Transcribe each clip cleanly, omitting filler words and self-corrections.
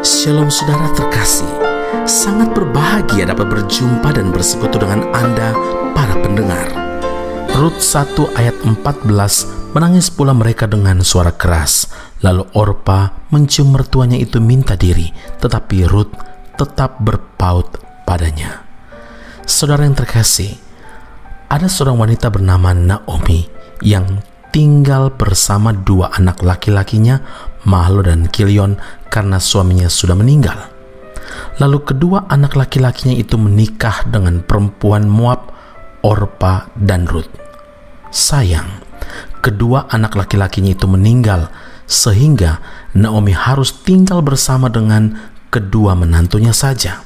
Shalom saudara terkasih, sangat berbahagia dapat berjumpa dan bersekutu dengan Anda para pendengar. Rut 1 ayat 14, menangis pula mereka dengan suara keras. Lalu Orpa mencium mertuanya itu minta diri, tetapi Rut tetap berpaut padanya. Saudara yang terkasih, ada seorang wanita bernama Naomi yang tinggal bersama dua anak laki-lakinya, Mahlon dan Kilion, karena suaminya sudah meninggal. Lalu kedua anak laki-lakinya itu menikah dengan perempuan Moab, Orpa dan Rut. Sayang, kedua anak laki-lakinya itu meninggal, sehingga Naomi harus tinggal bersama dengan kedua menantunya saja.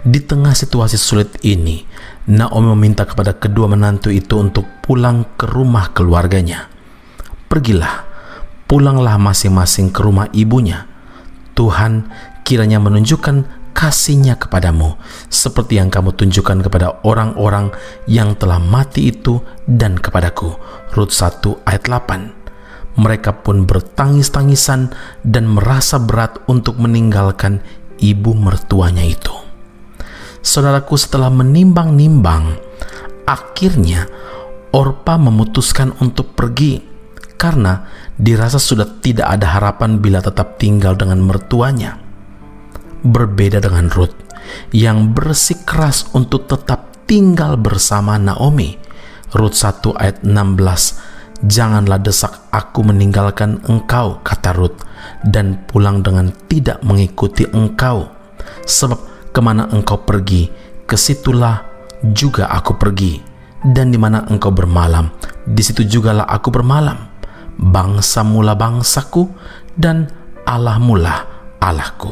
Di tengah situasi sulit ini, Naomi meminta kepada kedua menantu itu untuk pulang ke rumah keluarganya. Pulanglah masing-masing ke rumah ibunya. Tuhan kiranya menunjukkan kasih-Nya kepadamu, seperti yang kamu tunjukkan kepada orang-orang yang telah mati itu dan kepadaku. Rut 1 ayat 8. Mereka pun bertangis-tangisan dan merasa berat untuk meninggalkan ibu mertuanya itu. Saudaraku, setelah menimbang-nimbang, akhirnya Orpa memutuskan untuk pergi karena dirasa sudah tidak ada harapan bila tetap tinggal dengan mertuanya. Berbeda dengan Rut yang bersikeras untuk tetap tinggal bersama Naomi. Rut 1 ayat 16, janganlah desak aku meninggalkan engkau, kata Rut, dan pulang dengan tidak mengikuti engkau. Sebab kemana engkau pergi, kesitulah juga aku pergi. Dan di mana engkau bermalam, di situ jugalah aku bermalam. Bangsamu lah bangsaku, dan Allahmu lah Allahku.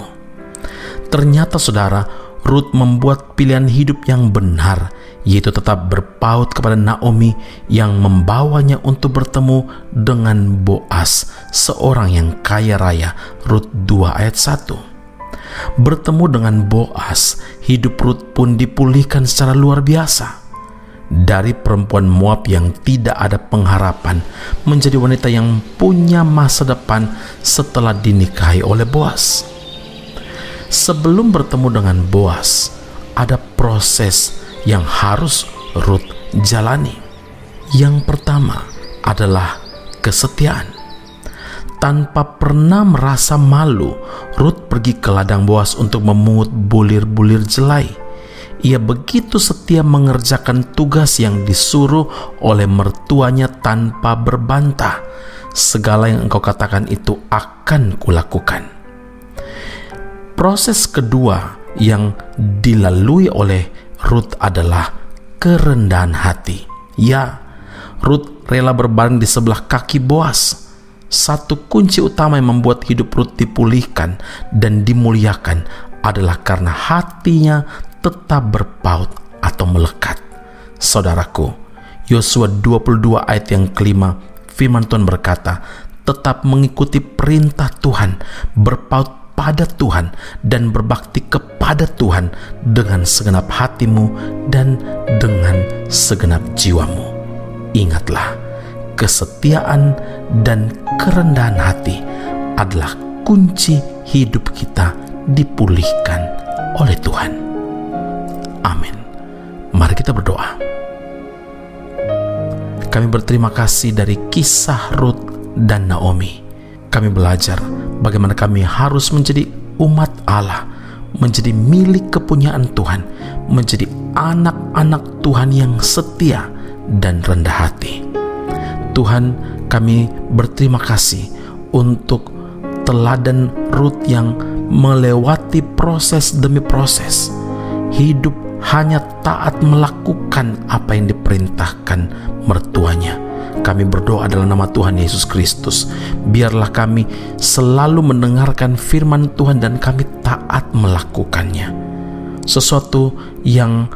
Ternyata saudara, Rut membuat pilihan hidup yang benar, yaitu tetap berpaut kepada Naomi yang membawanya untuk bertemu dengan Boas, seorang yang kaya raya. Rut 2 ayat 1. Bertemu dengan Boas, hidup Rut pun dipulihkan secara luar biasa. Dari perempuan Moab yang tidak ada pengharapan menjadi wanita yang punya masa depan setelah dinikahi oleh Boas. Sebelum bertemu dengan Boas, ada proses yang harus Rut jalani. Yang pertama adalah kesetiaan. Tanpa pernah merasa malu, Rut pergi ke ladang Boas untuk memungut bulir-bulir jelai. Ia begitu setia mengerjakan tugas yang disuruh oleh mertuanya tanpa berbantah. Segala yang engkau katakan itu akan kulakukan. Proses kedua yang dilalui oleh Rut adalah kerendahan hati. Ya, Rut rela berbaring di sebelah kaki Boas. Satu kunci utama yang membuat hidup Rut dipulihkan dan dimuliakan adalah karena hatinya tetap berpaut atau melekat. Saudaraku, Yosua 22 ayat yang kelima, firman Tuhan berkata, tetap mengikuti perintah Tuhan, berpaut pada Tuhan, dan berbakti kepada Tuhan dengan segenap hatimu dan dengan segenap jiwamu. Ingatlah, kesetiaan dan kerendahan hati adalah kunci hidup kita dipulihkan oleh Tuhan. Amin. Mari kita berdoa. Kami berterima kasih dari kisah Rut dan Naomi. Kami belajar bagaimana kami harus menjadi umat Allah, menjadi milik kepunyaan Tuhan, menjadi anak-anak Tuhan yang setia dan rendah hati. Tuhan, kami berterima kasih untuk teladan Rut yang melewati proses demi proses. Hidup hanya taat melakukan apa yang diperintahkan mertuanya. Kami berdoa dalam nama Tuhan Yesus Kristus, biarlah kami selalu mendengarkan firman Tuhan dan kami taat melakukannya. Sesuatu yang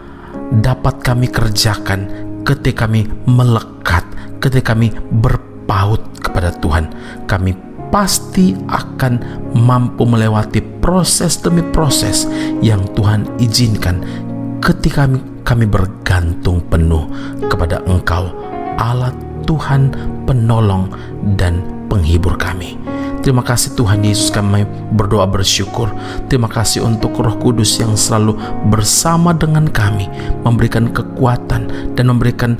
dapat kami kerjakan ketika kami melekat, ketika kami berpaut kepada Tuhan, kami pasti akan mampu melewati proses demi proses yang Tuhan izinkan ketika kami bergantung penuh kepada Engkau, Allah Tuhan, penolong dan penghibur kami. Terima kasih Tuhan Yesus, kami berdoa bersyukur. Terima kasih untuk Roh Kudus yang selalu bersama dengan kami, memberikan kekuatan dan memberikan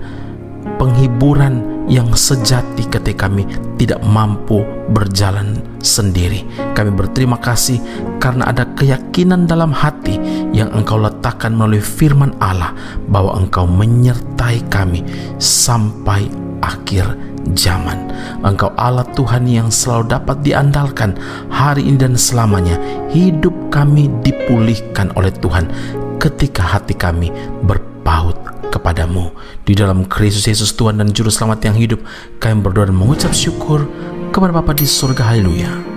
penghiburan yang sejati ketika kami tidak mampu berjalan sendiri. Kami berterima kasih karena ada keyakinan dalam hati yang Engkau letakkan melalui firman Allah bahwa Engkau menyertai kami sampai akhir zaman. Engkau Allah Tuhan yang selalu dapat diandalkan hari ini dan selamanya. Hidup kami dipulihkan oleh Tuhan ketika hati kami berpaut kepadamu. Di dalam Kristus Yesus Tuhan dan Juru Selamat yang hidup, kami berdoa dan mengucap syukur kepada Bapa di surga. Haleluya.